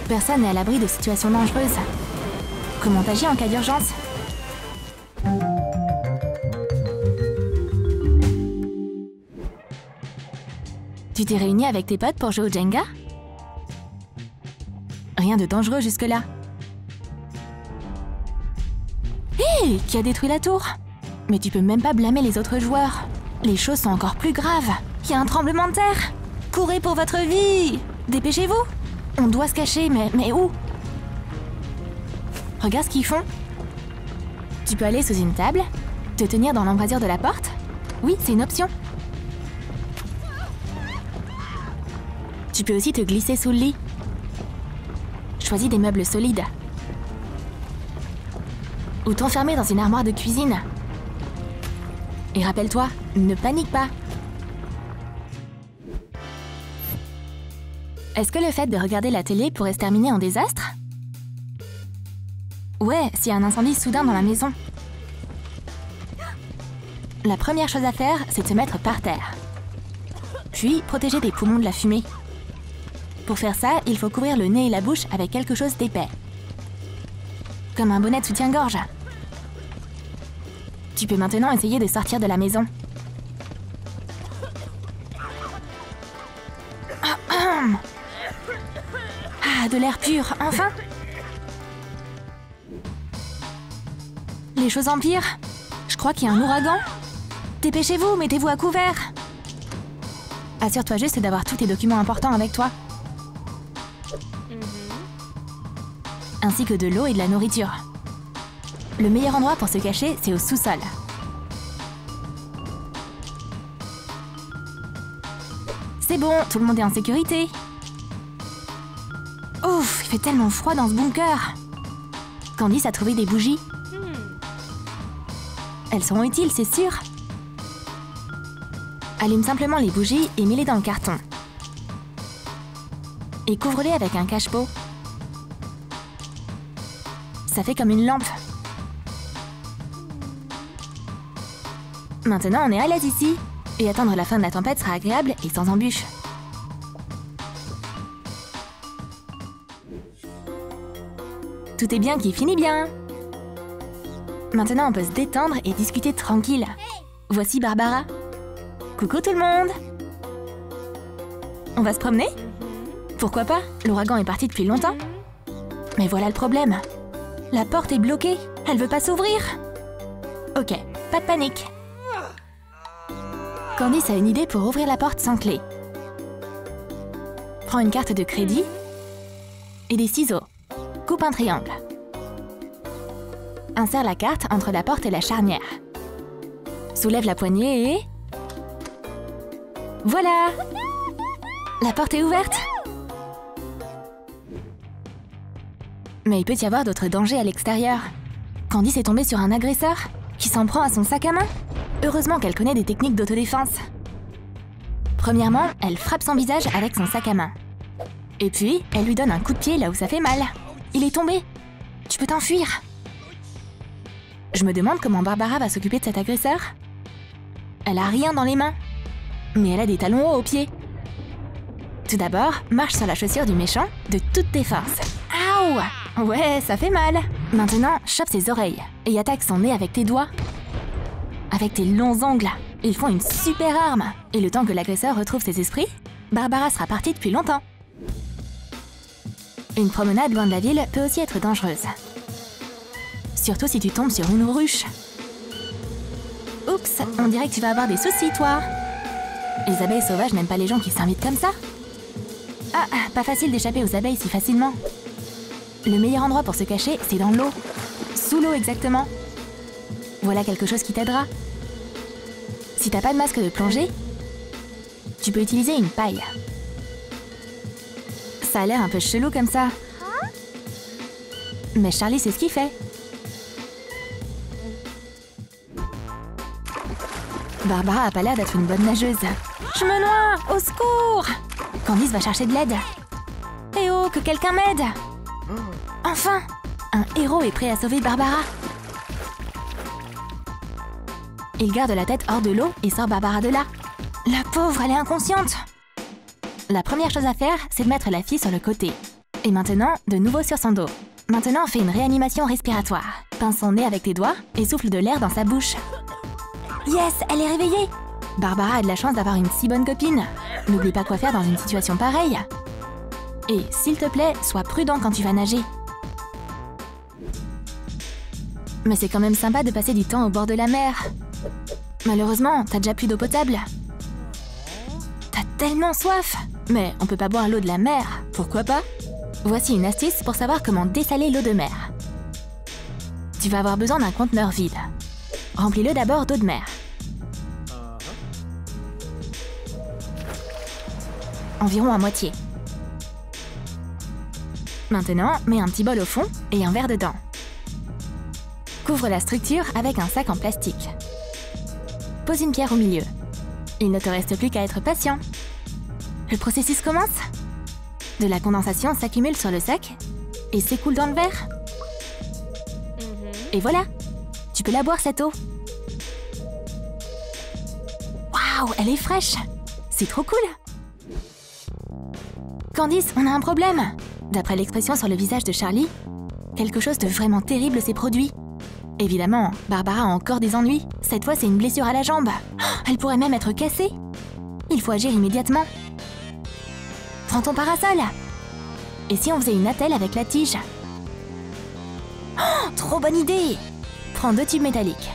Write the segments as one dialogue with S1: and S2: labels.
S1: Personne n'est à l'abri de situations dangereuses. Comment t'agis en cas d'urgence? Tu t'es réuni avec tes potes pour jouer au Jenga? Rien de dangereux jusque-là. Hé, qui a détruit la tour? Mais tu peux même pas blâmer les autres joueurs. Les choses sont encore plus graves. Il y a un tremblement de terre. Courez pour votre vie! Dépêchez-vous! On doit se cacher, mais où? Regarde ce qu'ils font. Tu peux aller sous une table, te tenir dans l'embrasure de la porte. Oui, c'est une option. Tu peux aussi te glisser sous le lit. Choisis des meubles solides. Ou t'enfermer dans une armoire de cuisine. Et rappelle-toi, ne panique pas. Est-ce que le fait de regarder la télé pourrait se terminer en désastre? Ouais, s'il y a un incendie soudain dans la maison. La première chose à faire, c'est de se mettre par terre. Puis, protéger tes poumons de la fumée. Pour faire ça, il faut couvrir le nez et la bouche avec quelque chose d'épais. Comme un bonnet de soutien-gorge. Tu peux maintenant essayer de sortir de la maison. Ah, de l'air pur, enfin! Les choses empirent. Je crois qu'il y a un ouragan. Dépêchez-vous, mettez-vous à couvert. Assure-toi juste d'avoir tous tes documents importants avec toi. Ainsi que de l'eau et de la nourriture. Le meilleur endroit pour se cacher, c'est au sous-sol. C'est bon, tout le monde est en sécurité. Ouf, il fait tellement froid dans ce bunker. Candice a trouvé des bougies. Elles seront utiles, c'est sûr. Allume simplement les bougies et mets-les dans le carton. Et couvre-les avec un cache-pot. Ça fait comme une lampe. Maintenant, on est à l'aise ici. Et attendre la fin de la tempête sera agréable et sans embûches. Tout est bien qui finit bien. Maintenant, on peut se détendre et discuter tranquille. Voici Barbara. Coucou tout le monde. On va se promener? Pourquoi pas? L'ouragan est parti depuis longtemps. Mais voilà le problème. La porte est bloquée. Elle veut pas s'ouvrir. Ok, pas de panique. Candice a une idée pour ouvrir la porte sans clé. Prends une carte de crédit et des ciseaux. Coupe un triangle. Insère la carte entre la porte et la charnière. Soulève la poignée et... Voilà! La porte est ouverte! Mais il peut y avoir d'autres dangers à l'extérieur. Candice est tombée sur un agresseur qui s'en prend à son sac à main. Heureusement qu'elle connaît des techniques d'autodéfense. Premièrement, elle frappe son visage avec son sac à main. Et puis, elle lui donne un coup de pied là où ça fait mal. Il est tombé. Tu peux t'enfuir. Je me demande comment Barbara va s'occuper de cet agresseur. Elle a rien dans les mains. Mais elle a des talons hauts aux pieds. Tout d'abord, marche sur la chaussure du méchant de toutes tes forces. Aouh! Ouais, ça fait mal. Maintenant, chope ses oreilles et attaque son nez avec tes doigts. Avec tes longs ongles, ils font une super arme. Et le temps que l'agresseur retrouve ses esprits, Barbara sera partie depuis longtemps. Une promenade loin de la ville peut aussi être dangereuse. Surtout si tu tombes sur une ruche. Oups, on dirait que tu vas avoir des soucis, toi. Les abeilles sauvages n'aiment pas les gens qui s'invitent comme ça. Ah, pas facile d'échapper aux abeilles si facilement. Le meilleur endroit pour se cacher, c'est dans l'eau. Sous l'eau, exactement. Voilà quelque chose qui t'aidera. Si t'as pas de masque de plongée, tu peux utiliser une paille. Ça a l'air un peu chelou comme ça. Mais Charlie sait ce qu'il fait. Barbara a pas l'air d'être une bonne nageuse. Je me noie! Au secours! Candice va chercher de l'aide. Eh oh, que quelqu'un m'aide! Enfin! Un héros est prêt à sauver Barbara. Il garde la tête hors de l'eau et sort Barbara de là. La pauvre, elle est inconsciente! La première chose à faire, c'est de mettre la fille sur le côté. Et maintenant, de nouveau sur son dos. Maintenant, fais une réanimation respiratoire. Pince son nez avec tes doigts et souffle de l'air dans sa bouche. Yes, elle est réveillée! Barbara a de la chance d'avoir une si bonne copine. N'oublie pas quoi faire dans une situation pareille. Et, s'il te plaît, sois prudent quand tu vas nager. Mais c'est quand même sympa de passer du temps au bord de la mer. Malheureusement, t'as déjà plus d'eau potable. T'as tellement soif! Mais on peut pas boire l'eau de la mer, pourquoi pas? Voici une astuce pour savoir comment dessaler l'eau de mer. Tu vas avoir besoin d'un conteneur vide. Remplis-le d'abord d'eau de mer. Environ à moitié. Maintenant, mets un petit bol au fond et un verre dedans. Couvre la structure avec un sac en plastique. Pose une pierre au milieu. Il ne te reste plus qu'à être patient. Le processus commence. De la condensation s'accumule sur le sac et s'écoule dans le verre. Et voilà, tu peux la boire cette eau. Waouh, elle est fraîche. C'est trop cool. Candice, on a un problème. D'après l'expression sur le visage de Charlie, quelque chose de vraiment terrible s'est produit. Évidemment, Barbara a encore des ennuis. Cette fois, c'est une blessure à la jambe. Elle pourrait même être cassée. Il faut agir immédiatement. Prends ton parasol. Et si on faisait une attelle avec la tige? Oh, trop bonne idée! Prends 2 tubes métalliques.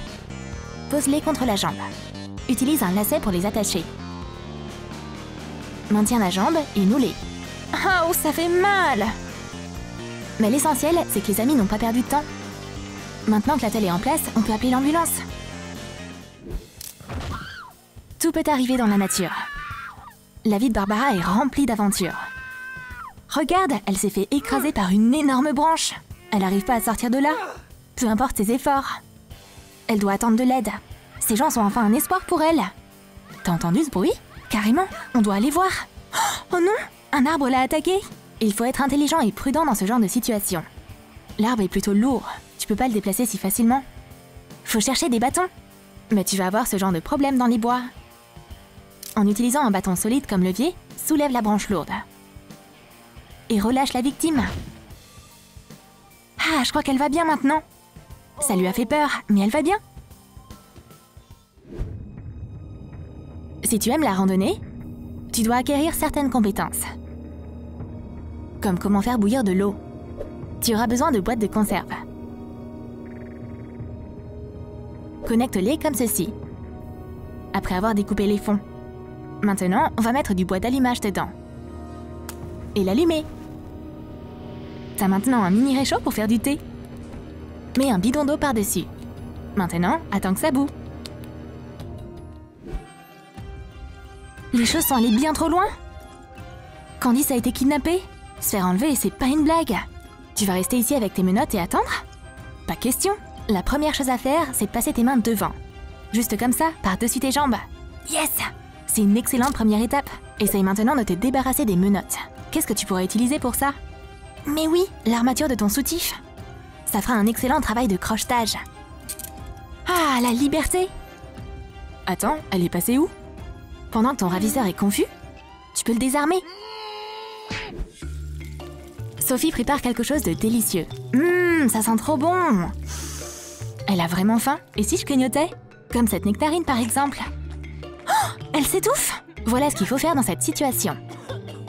S1: Pose-les contre la jambe. Utilise un lacet pour les attacher. Maintiens la jambe et noue-les. Oh, ça fait mal! Mais l'essentiel, c'est que les amis n'ont pas perdu de temps. Maintenant que l'attelle est en place, on peut appeler l'ambulance. Tout peut arriver dans la nature. La vie de Barbara est remplie d'aventures. Regarde, elle s'est fait écraser par une énorme branche. Elle n'arrive pas à sortir de là. Peu importe ses efforts. Elle doit attendre de l'aide. Ces gens sont enfin un espoir pour elle. T'as entendu ce bruit? Carrément, on doit aller voir. Oh non, un arbre l'a attaqué. Il faut être intelligent et prudent dans ce genre de situation. L'arbre est plutôt lourd. Tu peux pas le déplacer si facilement. Faut chercher des bâtons. Mais tu vas avoir ce genre de problème dans les bois. En utilisant un bâton solide comme levier, soulève la branche lourde. Et relâche la victime. Ah, je crois qu'elle va bien maintenant. Ça lui a fait peur, mais elle va bien. Si tu aimes la randonnée, tu dois acquérir certaines compétences. Comme comment faire bouillir de l'eau. Tu auras besoin de boîtes de conserve. Connecte-les comme ceci. Après avoir découpé les fonds. Maintenant, on va mettre du bois d'allumage dedans. Et l'allumer. T'as maintenant un mini réchaud pour faire du thé. Mets un bidon d'eau par-dessus. Maintenant, attends que ça bout. Les choses sont allées bien trop loin. Candice a été kidnappée. Se faire enlever, c'est pas une blague. Tu vas rester ici avec tes menottes et attendre? Pas question. La première chose à faire, c'est de passer tes mains devant. Juste comme ça, par-dessus tes jambes. Yes! C'est une excellente première étape. Essaye maintenant de te débarrasser des menottes. Qu'est-ce que tu pourrais utiliser pour ça? Mais oui, l'armature de ton soutif. Ça fera un excellent travail de crochetage. Ah, la liberté! Attends, elle est passée où? Pendant que ton ravisseur est confus, tu peux le désarmer. Sophie prépare quelque chose de délicieux. Ça sent trop bon! Elle a vraiment faim, et si je clignotais? Comme cette nectarine par exemple. Oh, elle s'étouffe! Voilà ce qu'il faut faire dans cette situation.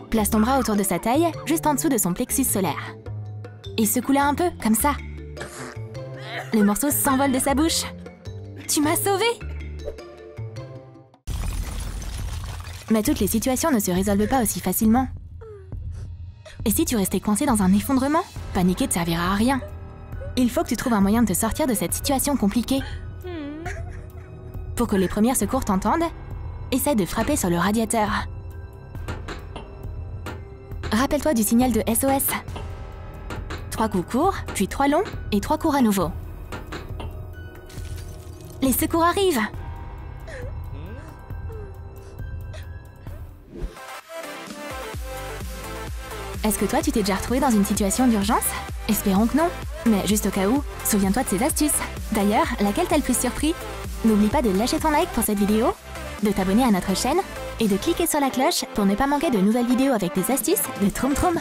S1: Place ton bras autour de sa taille, juste en dessous de son plexus solaire. Et secoue-la un peu, comme ça. Le morceau s'envole de sa bouche. Tu m'as sauvée! Mais toutes les situations ne se résolvent pas aussi facilement. Et si tu restais coincé dans un effondrement? Paniquer ne servira à rien. Il faut que tu trouves un moyen de te sortir de cette situation compliquée. Pour que les premiers secours t'entendent, essaie de frapper sur le radiateur. Rappelle-toi du signal de SOS. 3 coups courts, puis 3 longs et 3 courts à nouveau. Les secours arrivent! Est-ce que toi, tu t'es déjà retrouvé dans une situation d'urgence? Espérons que non. Mais juste au cas où, souviens-toi de ces astuces. D'ailleurs, laquelle t'a le plus surpris? N'oublie pas de lâcher ton like pour cette vidéo, de t'abonner à notre chaîne et de cliquer sur la cloche pour ne pas manquer de nouvelles vidéos avec des astuces de Troum Troum.